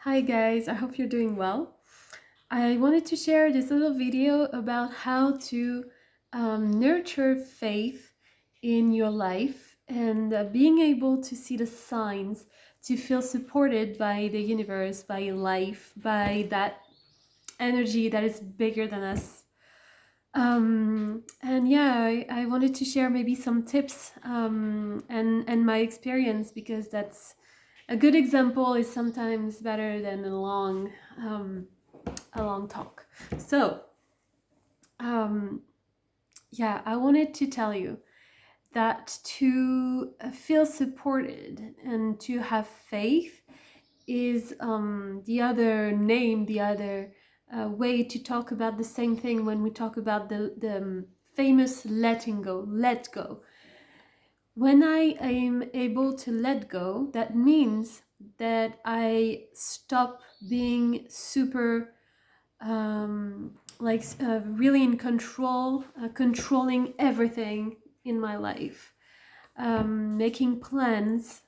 Hi guys, I hope you're doing well. I wanted to share this little video about how to nurture faith in your life and being able to see the signs, to feel supported by the universe, by life, by that energy that is bigger than us. And yeah, I wanted to share maybe some tips and my experience, because that's a good example is sometimes better than a long talk. So um, yeah, I wanted to tell you that to feel supported and to have faith is the other name, the other way to talk about the same thing when we talk about the famous letting go, let go. When I am able to let go, that means that I stop being super really in control, controlling everything in my life, making plans,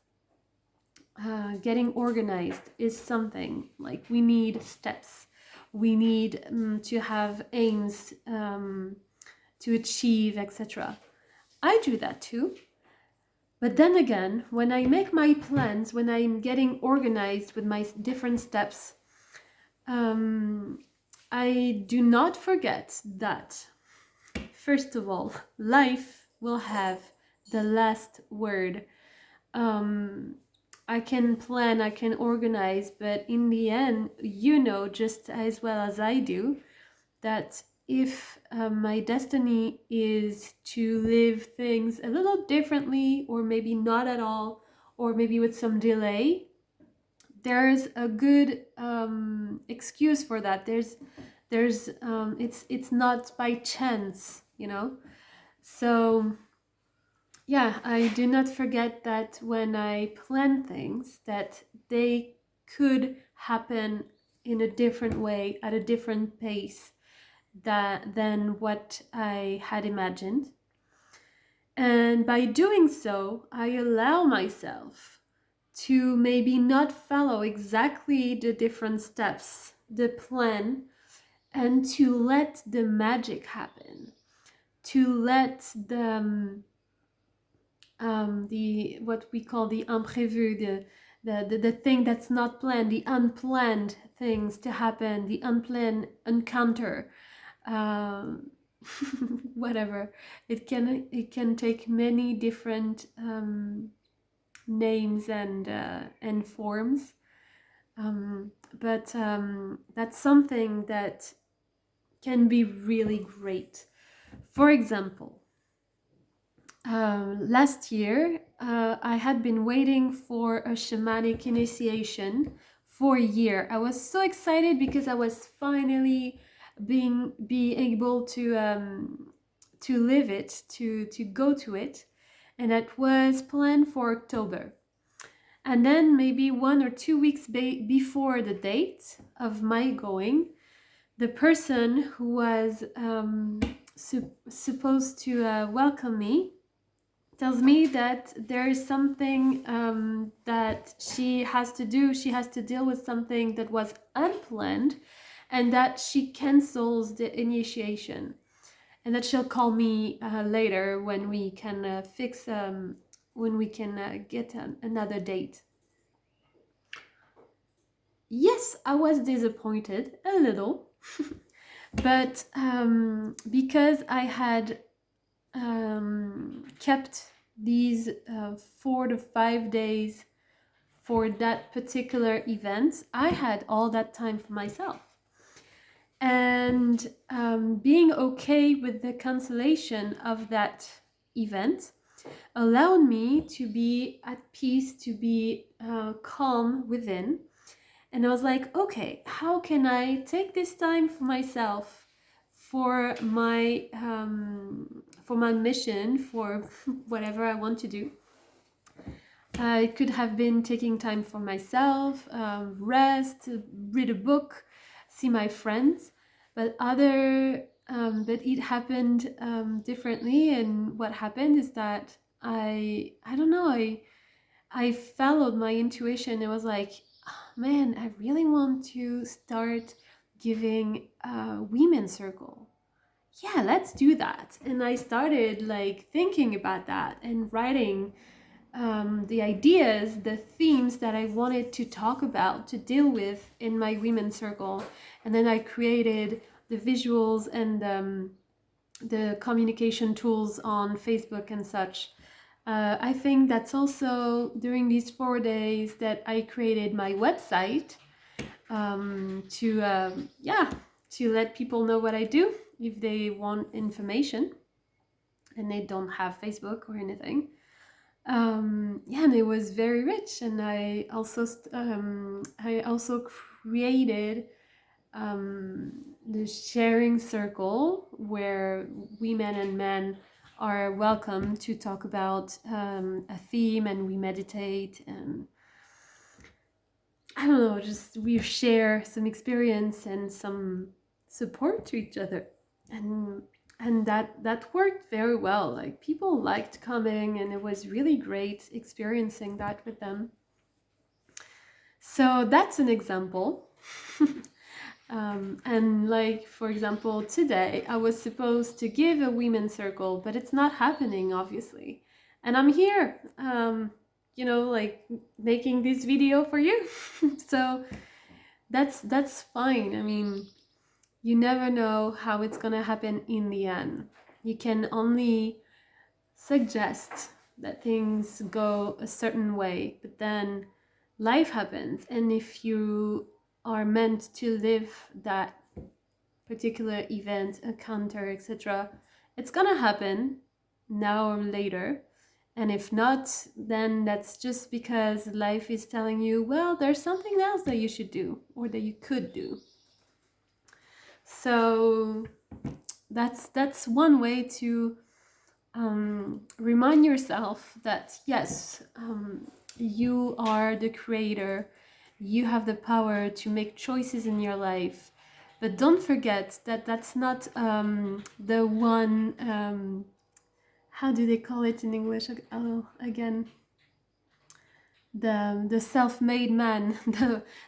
getting organized is something like we need steps. We need to have aims to achieve, etc. I do that too. But then again, when I make my plans, when I'm getting organized with my different steps, um, I do not forget that, first of all, life will have the last word. Um, I can plan, I can organize, but in the end, you know just as well as I do that if my destiny is to live things a little differently, or maybe not at all, or maybe with some delay, there's a good excuse for that. It's not by chance, you know. So yeah, I do not forget that when I plan things, that they could happen in a different way, at a different pace than what I had imagined. And by doing so, I allow myself to maybe not follow exactly the different steps, the plan, and to let the magic happen, to let the what we call the imprévu, the thing that's not planned, the unplanned things to happen, the unplanned encounter, um, whatever. It can take many different names and forms, but that's something that can be really great. For example, last year, I had been waiting for a shamanic initiation for a year. I was so excited because I was finally be able to live it, to go to it, and that was planned for October. And then maybe 1 or 2 weeks before the date of my going, the person who was supposed to welcome me tells me that there is something that she has to do. She has to deal with something that was unplanned, and that she cancels the initiation, and that she'll call me later when we can when we can get another date. Yes, I was disappointed a little, but because I had kept these 4 to 5 days for that particular event, I had all that time for myself. And being okay with the cancellation of that event allowed me to be at peace, to be calm within. And I was like, okay, how can I take this time for myself, for my mission, for whatever I want to do? It could have been taking time for myself, rest, read a book, see my friends, but it happened differently. And what happened is that I don't know, I followed my intuition. It was like, man, I really want to start giving a women's circle. Yeah, let's do that. And I started like thinking about that and writing the ideas, the themes that I wanted to talk about, to deal with in my women's circle. And then I created the visuals and the communication tools on Facebook and such. I think that's also during these 4 days that I created my website yeah, to let people know what I do if they want information and they don't have Facebook or anything. Yeah, and it was very rich. And I also created the sharing circle where women and men are welcome to talk about a theme, and we meditate, and I don't know, just we share some experience and some support to each other. And that worked very well. Like, people liked coming, and it was really great experiencing that with them. So that's an example. And like, for example, today I was supposed to give a women's circle, but it's not happening, obviously. And I'm here, like making this video for you. So that's fine. I mean, you never know how it's gonna happen in the end. You can only suggest that things go a certain way, but then life happens, and if you are meant to live that particular event, encounter, etc., it's gonna happen now or later. And if not, then that's just because life is telling you, well, there's something else that you should do or that you could do. So that's one way to remind yourself that yes, you are the creator, you have the power to make choices in your life. But don't forget that that's not the one, how do they call it in English? Oh, again, the self-made man.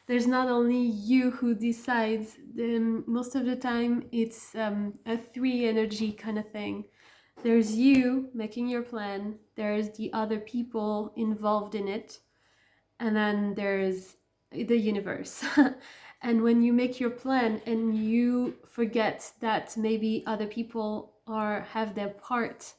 There's not only you who decides. Most of the time it's a three energy kind of thing. There's you making your plan, there's the other people involved in it, and then there's the universe. And when you make your plan and you forget that maybe other people have their part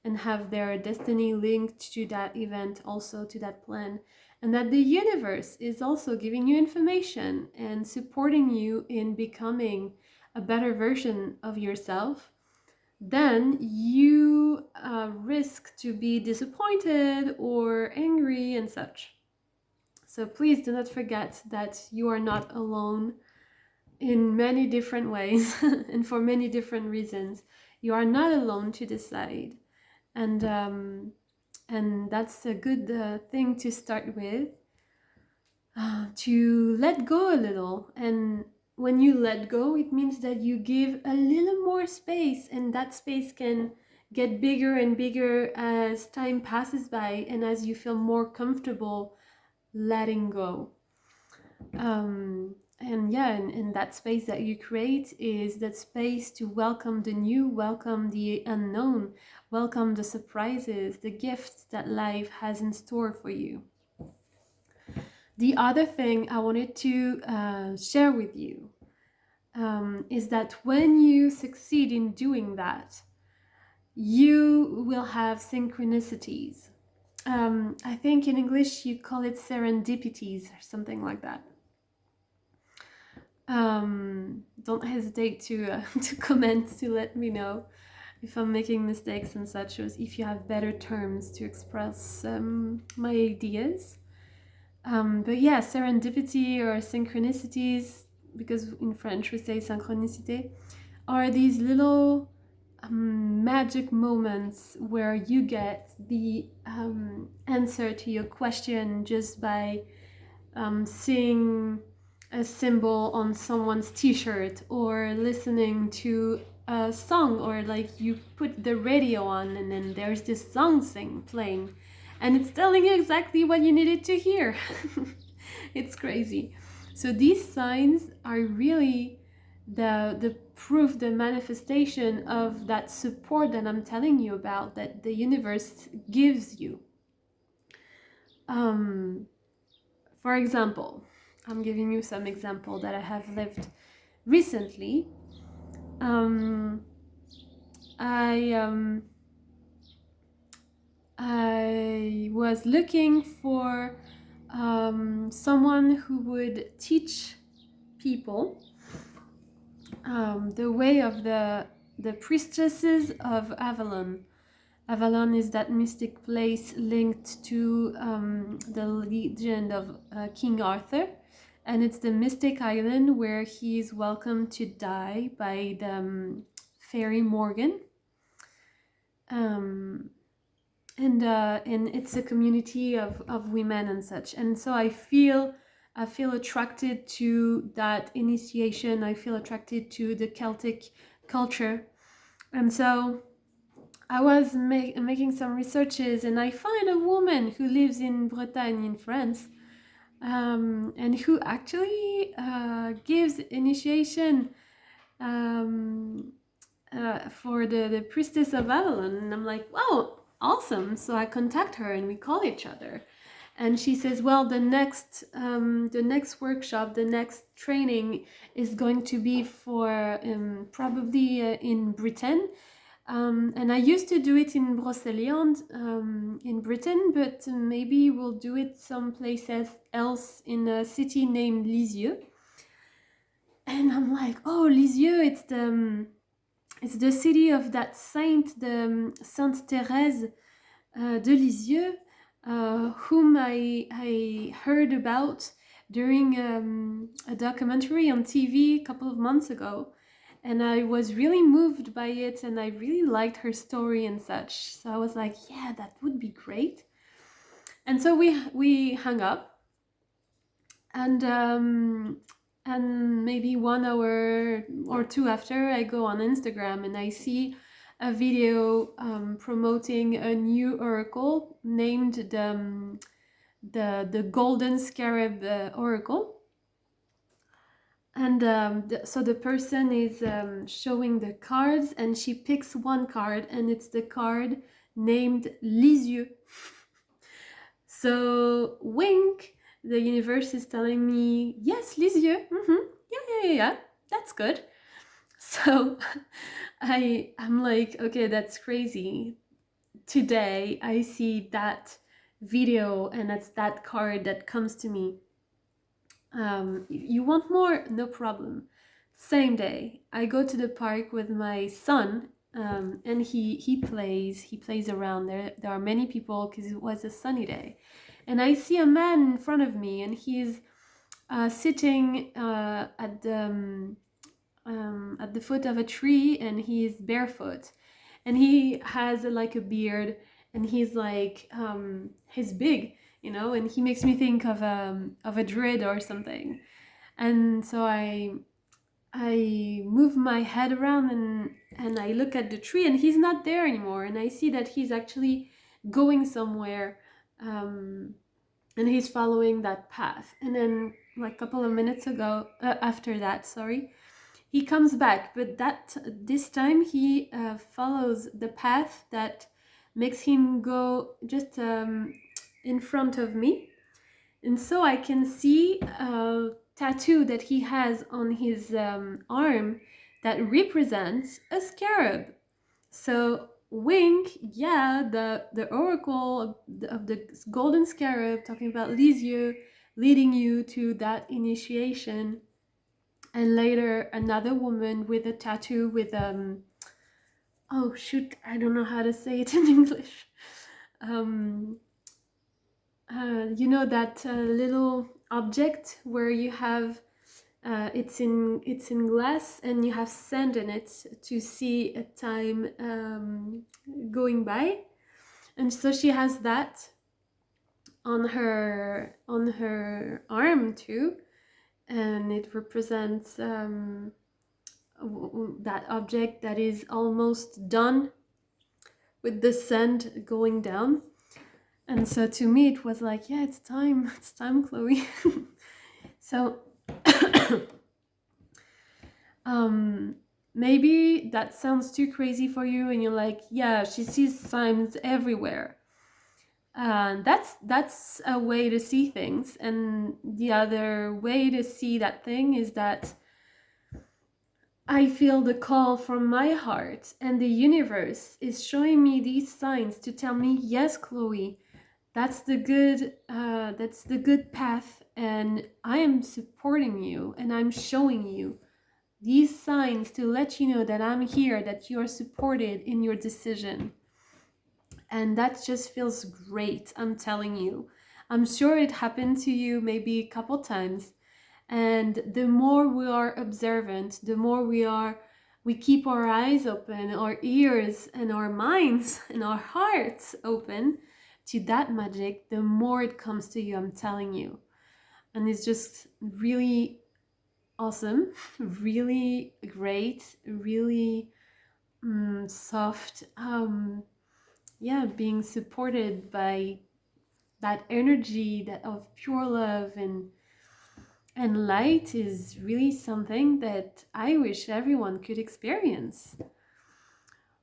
and have their destiny linked to that event, also to that plan, and that the universe is also giving you information and supporting you in becoming a better version of yourself, then you risk to be disappointed or angry and such. So please do not forget that you are not alone in many different ways and for many different reasons. You are not alone to decide. And that's a good thing to start with, to let go a little. And when you let go, it means that you give a little more space, and that space can get bigger and bigger as time passes by and as you feel more comfortable letting go. And that space that you create is that space to welcome the new, welcome the unknown, welcome the surprises, the gifts that life has in store for you. The other thing I wanted to share with you is that when you succeed in doing that, you will have synchronicities. I think in English you call it serendipities or something like that. Don't hesitate to to comment, to let me know if I'm making mistakes and such, or if you have better terms to express my ideas. But yeah, serendipity or synchronicities, because in French we say synchronicité, are these little magic moments where you get the answer to your question just by seeing a symbol on someone's t-shirt, or listening to a song, or like you put the radio on and then there's this song playing, and it's telling you exactly what you needed to hear. It's crazy. So these signs are really the proof, the manifestation of that support that I'm telling you about, that the universe gives you. For example, I'm giving you some example that I have lived recently. I was looking for someone who would teach people the way of the priestesses of Avalon. Avalon is that mystic place linked to the legend of King Arthur, and it's the mystic island where he is welcomed to die by the fairy Morgan. And it's a community of women and such. And so I feel attracted to that initiation. I feel attracted to the Celtic culture. And so I was making some researches, and I find a woman who lives in Bretagne in France, and who actually gives initiation for the priestess of Avalon. And I'm like, wow, awesome. So I contact her and we call each other. And she says, well, the next workshop, the next training is going to be for probably in Britain. And I used to do it in Brocéliande in Britain, but maybe we'll do it someplace else in a city named Lisieux. And I'm like, oh, Lisieux, it's the city of that saint, the Sainte Thérèse de Lisieux, whom I heard about during a documentary on TV a couple of months ago. And I was really moved by it, and I really liked her story and such. So I was like, yeah, that would be great. And so we hung up, and maybe 1 hour or two after, I go on Instagram and I see a video promoting a new oracle named the Golden Scarab oracle. And so the person is showing the cards, and she picks one card, and it's the card named Lisieux. So wink, the universe is telling me, yes, Lisieux, yeah, that's good. So I'm like, okay, that's crazy. Today I see that video, and that's that card that comes to me. You want more? No problem. Same day, I go to the park with my son, and he plays around. There are many people because it was a sunny day, and I see a man in front of me, and he's sitting at the foot of a tree, and he's barefoot, and he has like a beard, and he's like he's big, and he makes me think of a druid or something. And so I move my head around, and I look at the tree, and he's not there anymore, and I see that he's actually going somewhere, and he's following that path. And then like a couple of minutes ago, after that, sorry, he comes back, but this time he follows the path that makes him go just in front of me. And so I can see a tattoo that he has on his arm that represents a scarab. So wink, yeah, the oracle of the golden scarab, talking about Lisieux, leading you to that initiation. And later another woman with a tattoo with oh shoot, I don't know how to say it in English. That little object where you have it's in glass, and you have sand in it to see a time going by. And so she has that on her arm too, and it represents that object that is almost done with the sand going down. And so to me, it was like, yeah, it's time. It's time, Chloe. So um, maybe that sounds too crazy for you, and you're like, yeah, she sees signs everywhere. That's a way to see things, and the other way to see that thing is that I feel the call from my heart, and the universe is showing me these signs to tell me, yes, Chloe, that's the good path, and I am supporting you, and I'm showing you these signs to let you know that I'm here, that you're supported in your decision. And that just feels great, I'm telling you. I'm sure it happened to you maybe a couple times. And the more we are observant, the more we keep our eyes open, our ears and our minds and our hearts open to that magic, the more it comes to you, I'm telling you. And it's just really awesome, really great, really soft. Yeah, being supported by that energy that of pure love and light is really something that I wish everyone could experience.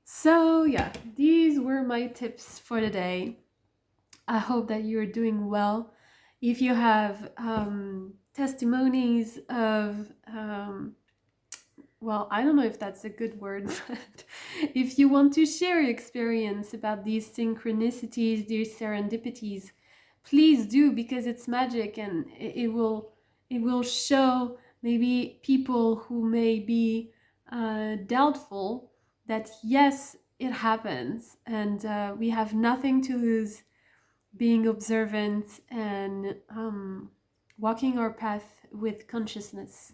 So yeah, these were my tips for the day. I hope that you're doing well. If you have testimonies of well, I don't know if that's a good word, but if you want to share your experience about these synchronicities, these serendipities, please do, because it's magic, and it will show maybe people who may be doubtful that yes, it happens, and we have nothing to lose being observant and walking our path with consciousness.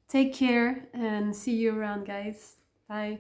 Take care and see you around, guys. Bye.